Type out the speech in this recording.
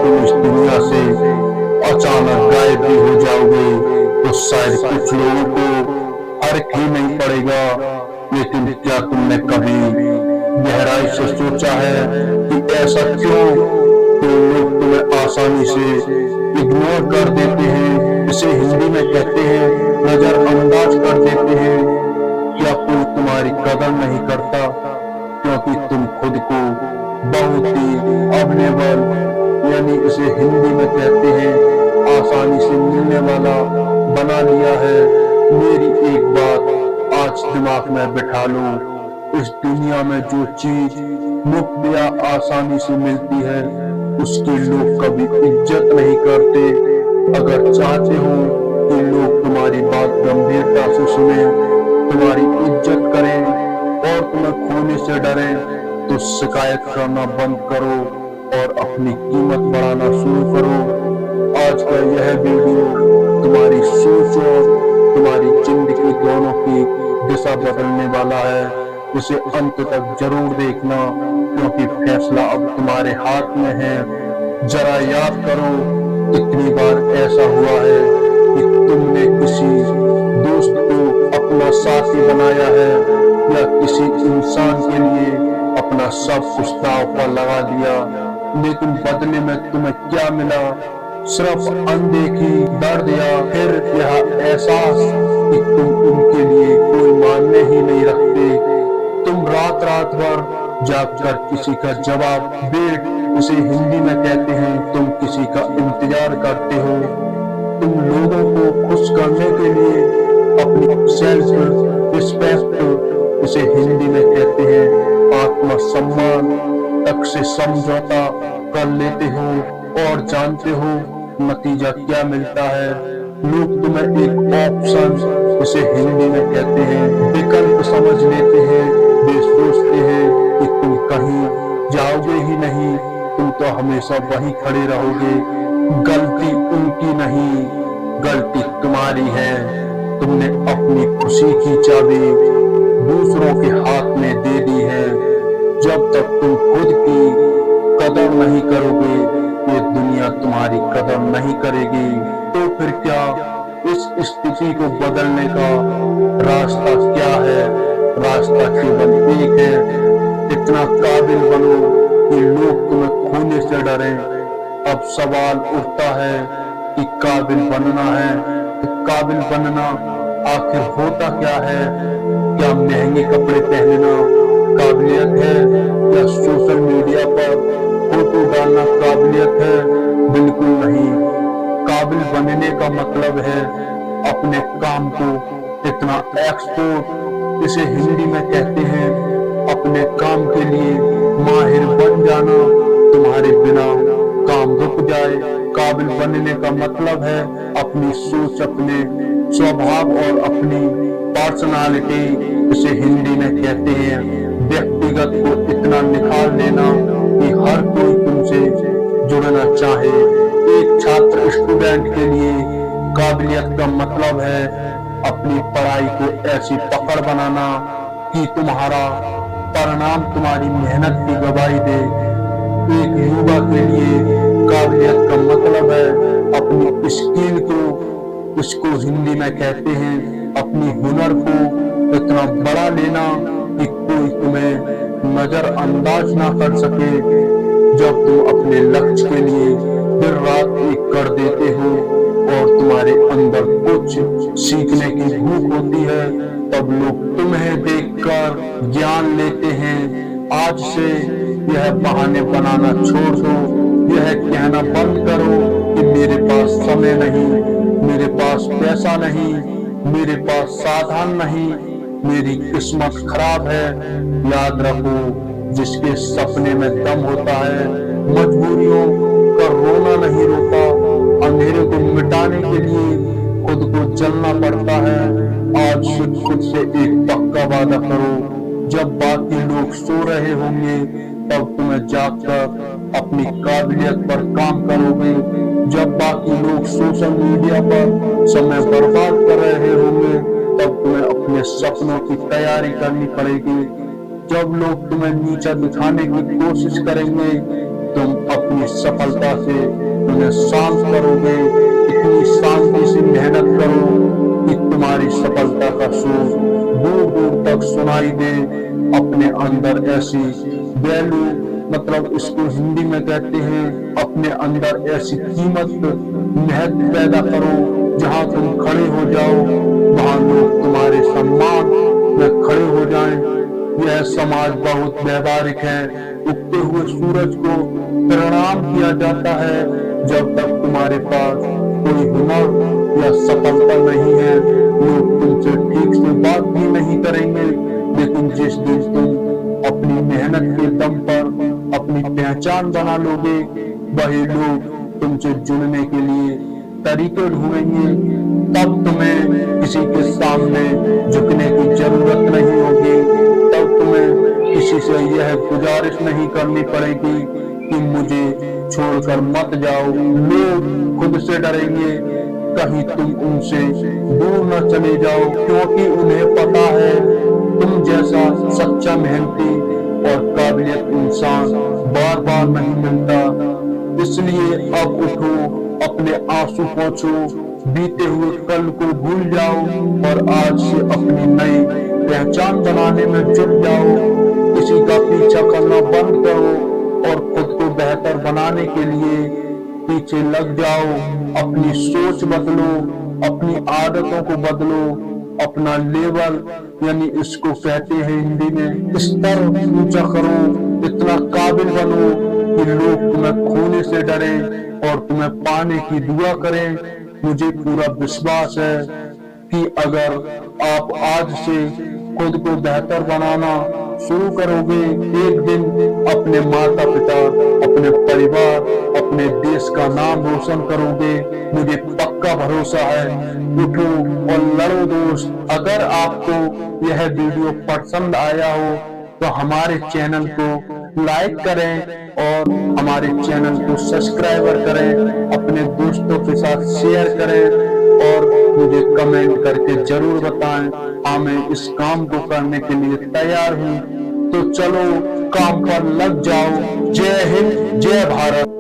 तुम इस दुनिया से अचानक गायब भी हो जाओगे तो शायद कुछ लोगों को फर्क ही नहीं पड़ेगा। लेकिन क्या तुमने कभी गहराई से सोचा है कि ऐसा क्यों कि लोग तुम्हें आसानी से इग्नोर कर देते हैं, इसे हिंदी में कहते हैं नजरअंदाज कर देते हैं। क्या कोई तुम्हारी कदर नहीं करता क्योंकि तुम खुद को बहुत ही अवेलेबल, यानी इसे हिंदी में कहते हैं आसानी से मिलने वाला बना लिया है। मेरी एक बात आज दिमाग में बिठा लो, इस दुनिया में जो चीज मुफ्त या आसानी से मिलती है उसकी लोग कभी इज्जत नहीं करते। अगर चाहते हो कि लोग तुम्हारी बात गंभीरता से सुने, तुम्हारी इज्जत करें और तुम्हें खोने से डरें, तो शिकायत करना बंद करो और अपनी कीमत बढ़ाना शुरू करो। आज का यह वीडियो तुम्हारी सोच और तुम्हारी जिंदगी दोनों की दिशा बदलने वाला है। इसे अंत तक जरूर देखना क्योंकि फैसला अब तुम्हारे हाथ में है। जरा याद करो, कितनी बार ऐसा हुआ है कि तुमने किसी दोस्त को अपना साथी बनाया है या किसी इंसान के लिए अपना सब कुछ दांव पर लगा दिया, लेकिन बदले में तुम्हें क्या मिला? सिर्फ अनदेखी, दर्द या फिर यह एहसास कि तुम उनके लिए कोई मायने ही नहीं रखते। तुम रात रात भर जागकर किसी का जवाब वेट, उसे हिंदी में कहते हैं तुम किसी का इंतजार करते हो। तुम लोगों को खुश करने के लिए अपनी सेल्फ रिस्पेक्ट, उसे हिंदी में कहते हैं आत्मसम्मान तक से समझौता कर लेते हो और जानते हो नतीजा क्या मिलता है। लोग तुम्हें एक ऑप्शन, उसे हिंदी में कहते हैं विकल्प समझ लेते हैं। वे सोचते हैं कि तुम कहीं जाओगे ही नहीं, तुम तो हमेशा वहीं खड़े रहोगे। गलती उनकी नहीं, गलती तुम्हारी है। तुमने अपनी खुशी की चाबी दूसरों के हाथ में दे दी है। जब तक तुम खुद की कदर नहीं करोगे, ये दुनिया तुम्हारी कदर नहीं करेगी। तो फिर क्या इस स्थिति को बदलने का रास्ता क्या है? रास्ता केवल एक है, इतना काबिल बनो कि लोग तुम्हें खोने से डरें। अब सवाल उठता है कि काबिल बनना है तो काबिल बनना आखिर होता क्या है? क्या महंगे कपड़े पहनना काबिलियत है या सोशल मीडिया पर फोटो डालना काबिलियत है? बिल्कुल नहीं। काबिल बनने का मतलब है अपने काम को इतना एक्सपोर्ट, इसे हिंदी में कहते हैं अपने काम के लिए माहिर बन जाना। तुम्हारे बिना काम रुक जाए। काबिल बनने का मतलब है अपनी सोच, अपने स्वभाव और अपनी पर्सनालिटी, इसे हिंदी में कहते हैं व्यक्तिगत को इतना निखार लेना कि हर कोई तुमसे जुड़ना चाहे। एक छात्र स्टूडेंट के लिए काबिलियत का मतलब है अपनी पढ़ाई को ऐसी पकड़ बनाना कि तुम्हारा परिणाम तुम्हारी मेहनत की गवाही दे। एक युवा के लिए काबिलियत का मतलब है अपनी स्किल को, उसको हिंदी में कहते हैं अपनी हुनर को इतना बड़ा लेना कि कोई तुम्हें नजरअंदाज ना कर सके। जब तुम अपने लक्ष्य के लिए दिन रात एक कर देते हो और तुम्हारे अंदर कुछ सीखने की भूख होती है, तब लोग तुम्हें देखकर ज्ञान लेते हैं। आज से यह बहाने बनाना छोड़ दो, यह कहना बंद करो कि मेरे पास समय नहीं, मेरे पास पैसा नहीं, मेरे पास साधन नहीं, मेरी किस्मत खराब है। याद रखो, जिसके सपने में दम होता है मजबूरियों का रोना नहीं रोता। अंधेरे को मिटाने के लिए खुद को जलना पड़ता है। आज खुद से एक पक्का वादा करो, जब बाकी लोग सो रहे होंगे तब तुम्हें जागकर अपनी काबिलियत पर काम करोगे। जब बाकी लोग सोशल मीडिया पर समय बर्बाद कर रहे होंगे तब तुम्हें अपने सपनों की तैयारी करनी पड़ेगी। जब लोग तुम्हें नीचा दिखाने की कोशिश करेंगे तुम अपनी सफलता से उन्हें शांत करोगे, इतनी शांति से मेहनत करो कि तुम्हारी सफलता का शोर दूर दूर तक सुनाई दे। अपने अंदर ऐसी वैल्यू, मतलब इसको हिंदी में कहते हैं, अपने अंदर ऐसी कीमत, महत्व पैदा करो, जहां तुम खड़े हो जाओ वहां लोग तुम्हारे सम्मान में खड़े हो जाएं। यह समाज बहुत व्यवहारिक है। उगते हुए सूरज को प्रणाम किया जाता है। जब तक तुम्हारे पास कोई हुनर या सफलता नहीं है, लोग तुमसे ठीक से बात भी नहीं करेंगे। लेकिन जिस दिन तुम अपनी मेहनत के दम पर अपनी पहचान बना लोगे, वही लोग तुमसे जुड़ने के लिए तरीके ढूंढेंगे। तब तुम्हें किसी के सामने झुकने की जरूरत नहीं होगी। तब तुम्हें किसी से यह गुजारिश नहीं करनी पड़ेगी कि मुझे छोड़कर मत जाओ। लोग खुद से डरेंगे कहीं तुम उनसे दूर न चले जाओ, क्योंकि उन्हें पता है तुम जैसा सच्चा मेहनती और काबिलियत इंसान बार बार नहीं मिलता। इसलिए अब उठो, अपने आंसू पोंछो, बीते हुए कल को भूल जाओ और आज से अपनी नई पहचान बनाने में जुट जाओ। किसी का पीछा करना बंद करो और खुद को बेहतर बनाने के लिए पीछे लग जाओ। अपनी सोच बदलो, अपनी आदतों को बदलो, अपना लेवल, यानी इसको कहते हैं हिंदी में स्तर, ऊंचा करो। इतना काबिल बनो कि लोग तुम्हें खोने से डरे और तुम्हें पाने की दुआ करें। मुझे पूरा विश्वास है कि अगर आप आज से खुद को बेहतर बनाना शुरू करोगे, एक दिन अपने माता पिता, अपने परिवार, अपने देश का नाम रोशन करोगे। मुझे पक्का भरोसा है। उठो और लड़ो दोस्त। अगर आपको यह वीडियो पसंद आया हो तो हमारे चैनल को लाइक करें और हमारे चैनल को सब्सक्राइब करें, अपने दोस्तों के साथ शेयर करें और मुझे कमेंट करके जरूर बताएं। हाँ, मैं इस काम को करने के लिए तैयार हूँ। तो चलो काम पर लग जाओ। जय हिंद, जय भारत।